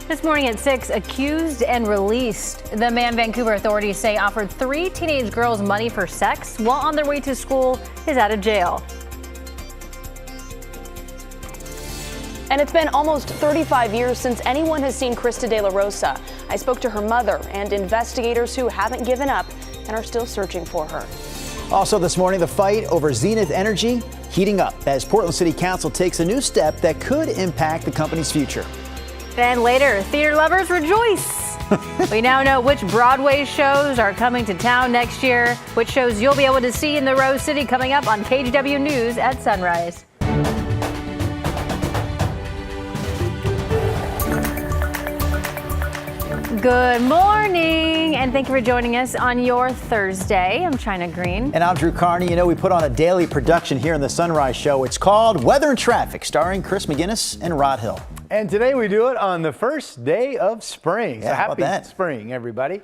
This morning at 6, accused and released. The man Vancouver authorities say offered 3 teenage girls money for sex while on their way to school is out of jail. And it's been almost 35 years since anyone has seen Krista De La Rosa. I spoke to her mother and investigators who haven't given up and are still searching for her. Also this morning, the fight over Zenith Energy heating up as Portland City Council takes a new step that could impact the company's future. Then later, theater lovers rejoice. We now know which Broadway shows are coming to town next year, which shows you'll be able to see in the Rose City coming up on KGW News at sunrise. Good morning, and thank you for joining us on your Thursday. I'm China Green. And I'm Drew Carney. You know, we put on a daily production here in the Sunrise Show. It's called Weather and Traffic, starring Chris McGinnis and Rod Hill. And today we do it on the first day of spring. Yeah, so happy spring, everybody.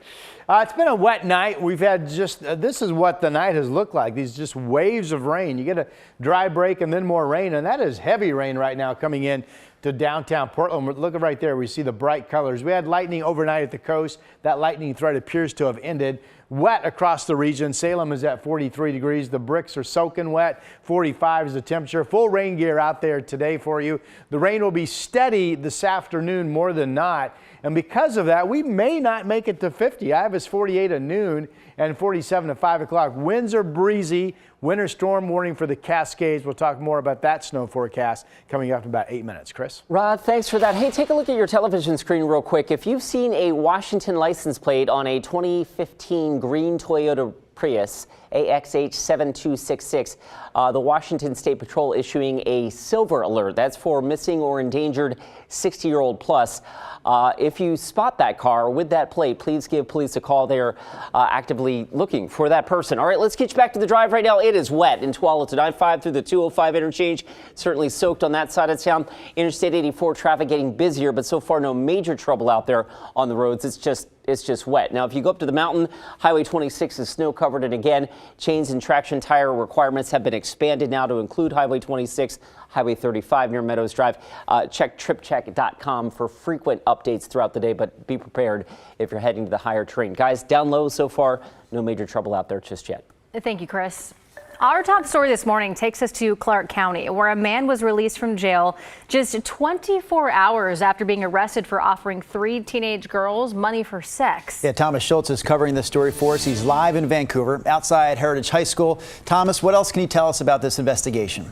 It's been a wet night. We've had just, this is what the night has looked like. These just waves of rain. You get a dry break and then more rain, and that is heavy rain right now coming in to downtown Portland. Look right there, we see the bright colors. We had lightning overnight at the coast. That lightning threat appears to have ended. Wet across the region. Salem is at 43 degrees. The bricks are soaking wet. 45 is the temperature. Full rain gear out there today for you. The rain will be steady this afternoon more than not. And because of that, we may not make it to 50. I have us 48 at noon and 47 at 5 o'clock. Winds are breezy. Winter storm warning for the Cascades. We'll talk more about that snow forecast coming up in about 8 minutes. Chris? Rod, thanks for that. Hey, take a look at your television screen real quick. If you've seen a Washington license plate on a 2015 green Toyota Prius, AXH 7266, the Washington State Patrol issuing a silver alert. That's for missing or endangered 60-year-old plus. If you spot that car with that plate, please give police a call. They're actively looking for that person. All right, let's get you back to the drive right now. It is wet in Tualatin 95 through the 205 interchange. Certainly soaked on that side of town. Interstate 84 traffic getting busier, but so far no major trouble out there on the roads. It's just wet. Now, if you go up to the mountain, Highway 26 is snow covered, and again, chains and traction tire requirements have been expanded now to include Highway 26, Highway 35 near Meadows Drive. Check tripcheck.com for frequent updates throughout the day, but be prepared if you're heading to the higher terrain. Guys, down low so far, no major trouble out there just yet. Thank you, Chris. Our top story this morning takes us to Clark County, where a man was released from jail just 24 hours after being arrested for offering 3 teenage girls money for sex. Yeah, Thomas Schultz is covering this story for us. He's live in Vancouver, outside Heritage High School. Thomas, what else can you tell us about this investigation?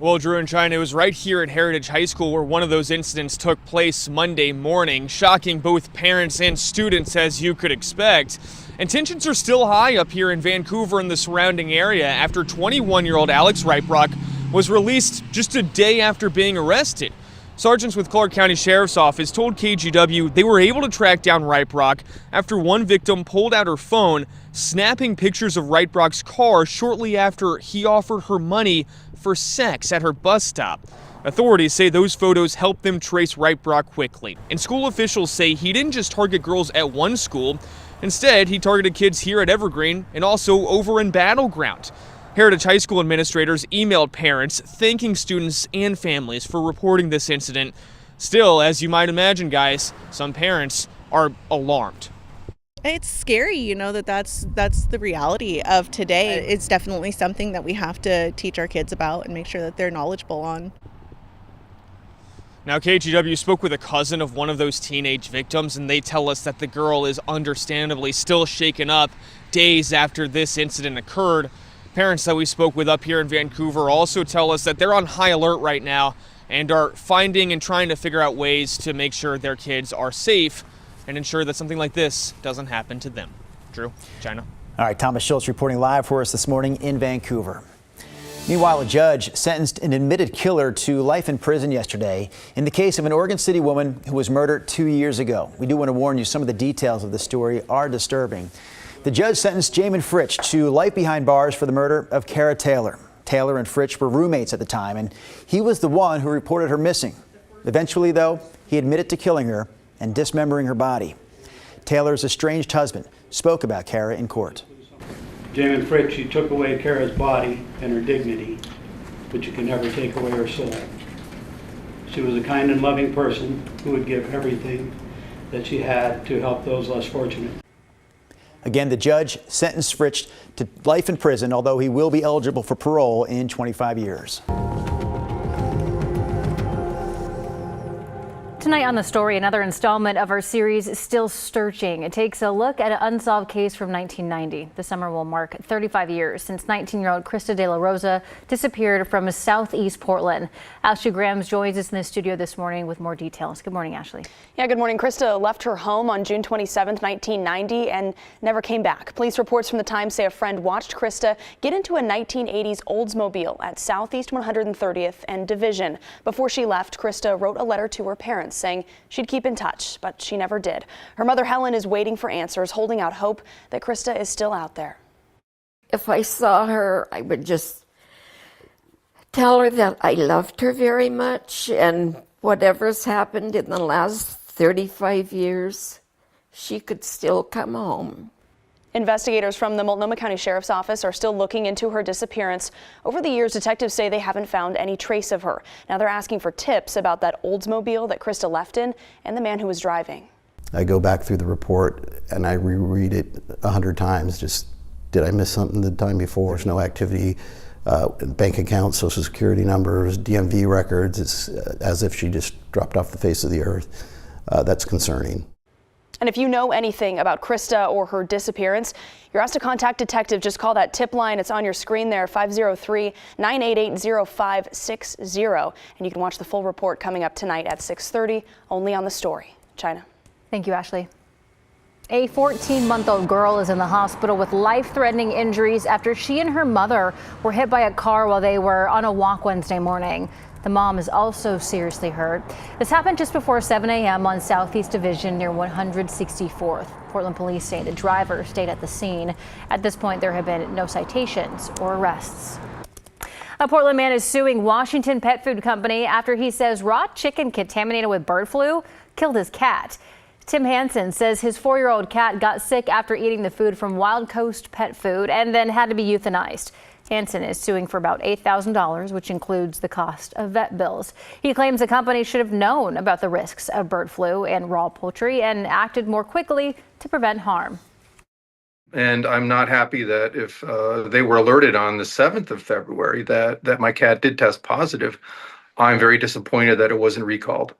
Well, Drew and China, it was right here at Heritage High School where one of those incidents took place Monday morning, shocking both parents and students, as you could expect. And tensions are still high up here in Vancouver and the surrounding area after 21-year-old Alex Riperock was released just a day after being arrested. Sergeants with Clark County Sheriff's Office told KGW they were able to track down Riperock after one victim pulled out her phone, snapping pictures of Riperock's car shortly after he offered her money for sex at her bus stop. Authorities say those photos helped them trace Riperock quickly. And school officials say he didn't just target girls at one school. Instead, he targeted kids here at Evergreen and also over in Battleground. Heritage High School administrators emailed parents thanking students and families for reporting this incident. Still, as you might imagine, guys, some parents are alarmed. It's scary, you know, that's the reality of today. It's definitely something that we have to teach our kids about and make sure that they're knowledgeable on. Now, KGW spoke with a cousin of one of those teenage victims, and they tell us that the girl is understandably still shaken up days after this incident occurred. Parents that we spoke with up here in Vancouver also tell us that they're on high alert right now and are finding and trying to figure out ways to make sure their kids are safe and ensure that something like this doesn't happen to them. Drew, China. All right, Thomas Schultz reporting live for us this morning in Vancouver. Meanwhile, a judge sentenced an admitted killer to life in prison yesterday in the case of an Oregon City woman who was murdered 2 years ago. We do want to warn you, some of the details of the story are disturbing. The judge sentenced Jamin Fritsch to life behind bars for the murder of Kara Taylor. Taylor and Fritsch were roommates at the time, and he was the one who reported her missing. Eventually, though, he admitted to killing her and dismembering her body. Taylor's estranged husband spoke about Kara in court. Jamin Fritsch, you took away Kara's body and her dignity, but you can never take away her soul. She was a kind and loving person who would give everything that she had to help those less fortunate. Again, the judge sentenced Fritsch to life in prison, although he will be eligible for parole in 25 years. Tonight on The Story, another installment of our series, Still Searching. It takes a look at an unsolved case from 1990. The summer will mark 35 years since 19-year-old Krista De La Rosa disappeared from southeast Portland. Ashley Graham joins us in the studio this morning with more details. Good morning, Ashley. Yeah, good morning. Krista left her home on June 27, 1990 and never came back. Police reports from the Times say a friend watched Krista get into a 1980s Oldsmobile at Southeast 130th and Division. Before she left, Krista wrote a letter to her parents saying she'd keep in touch, but she never did. Her mother, Helen, is waiting for answers, holding out hope that Krista is still out there. If I saw her, I would just tell her that I loved her very much, and whatever's happened in the last 35 years, she could still come home. Investigators from the Multnomah County Sheriff's Office are still looking into her disappearance. Over the years, detectives say they haven't found any trace of her. Now they're asking for tips about that Oldsmobile that Krista left in and the man who was driving. I go back through the report and I reread it 100 times. Just, did I miss something the time before? There's no activity, bank accounts, social security numbers, DMV records. It's as if she just dropped off the face of the earth. That's concerning. And if you know anything about Krista or her disappearance, you're asked to contact detectives. Just call that tip line. It's on your screen there, 503-988-0560. And you can watch the full report coming up tonight at 6:30, only on The Story. China. Thank you, Ashley. A 14-month-old girl is in the hospital with life-threatening injuries after she and her mother were hit by a car while they were on a walk Wednesday morning. The mom is also seriously hurt. This happened just before 7 a.m. on Southeast Division near 164th. Portland police say the driver stayed at the scene. At this point, there have been no citations or arrests. A Portland man is suing Washington Pet Food Company after he says raw chicken contaminated with bird flu killed his cat. Tim Hansen says his 4-year-old cat got sick after eating the food from Wild Coast Pet Food and then had to be euthanized. Hansen is suing for about $8,000, which includes the cost of vet bills. He claims the company should have known about the risks of bird flu and raw poultry and acted more quickly to prevent harm. And I'm not happy that if they were alerted on the 7th of February that my cat did test positive, I'm very disappointed that it wasn't recalled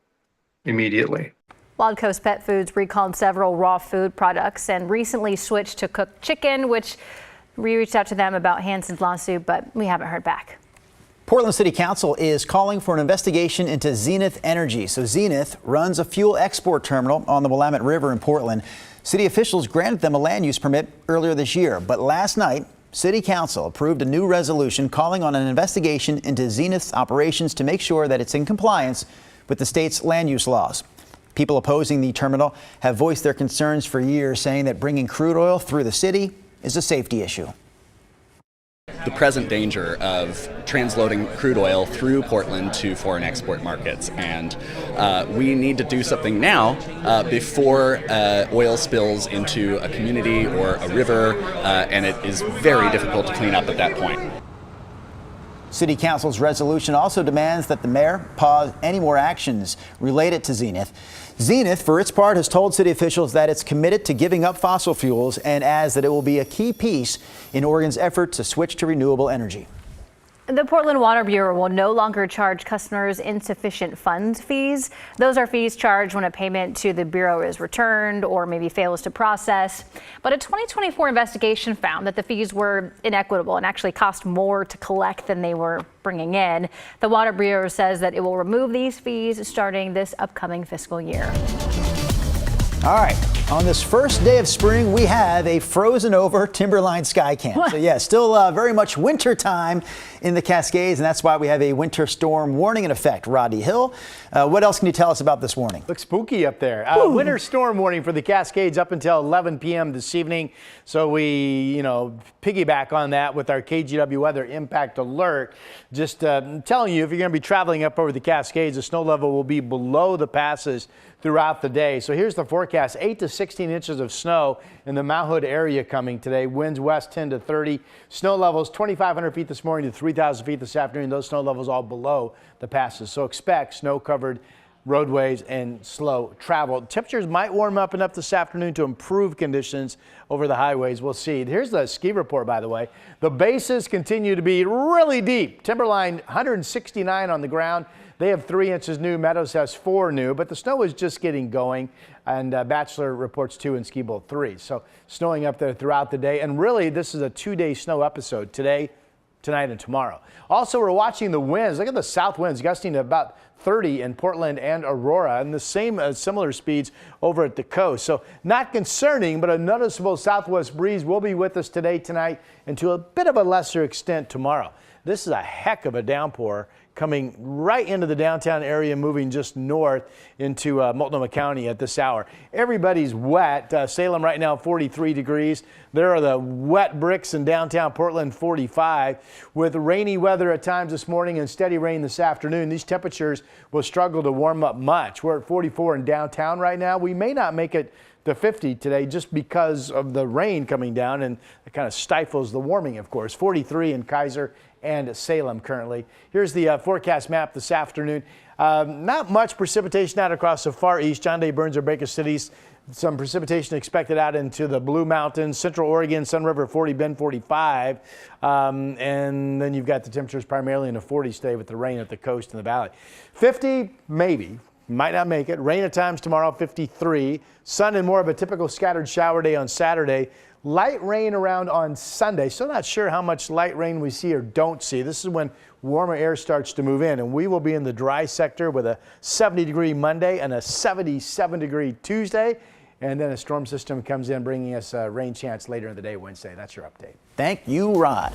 immediately. Wild Coast Pet Foods recalled several raw food products and recently switched to cooked chicken, which we reached out to them about Hansen's lawsuit, but we haven't heard back. Portland City Council is calling for an investigation into Zenith Energy. So Zenith runs a fuel export terminal on the Willamette River in Portland. City officials granted them a land use permit earlier this year, but last night, City Council approved a new resolution calling on an investigation into Zenith's operations to make sure that it's in compliance with the state's land use laws. People opposing the terminal have voiced their concerns for years, saying that bringing crude oil through the city is a safety issue. The present danger of transloading crude oil through Portland to foreign export markets. And we need to do something now before oil spills into a community or a river, and it is very difficult to clean up at that point. City Council's resolution also demands that the mayor pause any more actions related to Zenith. Zenith, for its part, has told city officials that it's committed to giving up fossil fuels and adds that it will be a key piece in Oregon's effort to switch to renewable energy. The Portland Water Bureau will no longer charge customers insufficient funds fees. Those are fees charged when a payment to the Bureau is returned or maybe fails to process. But a 2024 investigation found that the fees were inequitable and actually cost more to collect than they were bringing in. The Water Bureau says that it will remove these fees starting this upcoming fiscal year. All right. On this first day of spring, we have a frozen over Timberline sky cam. What? So yeah, still very much winter time in the Cascades, and that's why we have a winter storm warning in effect. Rodney Hill, what else can you tell us about this warning? Looks spooky up there. Winter storm warning for the Cascades up until 11 p.m. this evening. So we, piggyback on that with our KGW weather impact alert. Just telling you, if you're going to be traveling up over the Cascades, the snow level will be below the passes throughout the day. So here's the forecast, 8 to 6 16 inches of snow in the Mount Hood area coming today. Winds west 10 to 30. Snow levels 2,500 feet this morning to 3,000 feet this afternoon. Those snow levels all below the passes. So expect snow-covered roadways and slow travel. Temperatures might warm up enough this afternoon to improve conditions over the highways. We'll see. Here's the ski report, by the way. The bases continue to be really deep. Timberline 169 on the ground. They have 3 inches new. Meadows has 4 new, but the snow is just getting going. And Bachelor reports 2 and Ski Bowl 3. So snowing up there throughout the day. And really, this is a 2-day snow episode today, tonight, and tomorrow. Also, we're watching the winds. Look at the south winds gusting to about 30 in Portland and Aurora, and the same similar speeds over at the coast. So not concerning, but a noticeable southwest breeze will be with us today, tonight, and to a bit of a lesser extent tomorrow. This is a heck of a downpour coming right into the downtown area, moving just north into Multnomah County at this hour. Everybody's wet. Salem right now 43 degrees. There are the wet bricks in downtown Portland, 45. With rainy weather at times this morning and steady rain this afternoon, these temperatures will struggle to warm up much. We're at 44 in downtown right now. We may not make it to 50 today just because of the rain coming down, and it kind of stifles the warming, of course. 43 in Kaiser and Salem currently. Here's the forecast map this afternoon. Not much precipitation out across the far east. John Day, Burns, or Baker cities. Some precipitation expected out into the Blue Mountains, Central Oregon, Sun River 40, Bend 45. And then you've got the temperatures primarily in the 40s today with the rain at the coast and the valley. 50, maybe. Might not make it. Rain at times tomorrow, 53. Sun and more of a typical scattered shower day on Saturday. Light rain around on Sunday. Still not sure how much light rain we see or don't see. This is when warmer air starts to move in, and we will be in the dry sector with a 70-degree Monday and a 77-degree Tuesday. And then a storm system comes in, bringing us a rain chance later in the day Wednesday. That's your update. Thank you, Rod.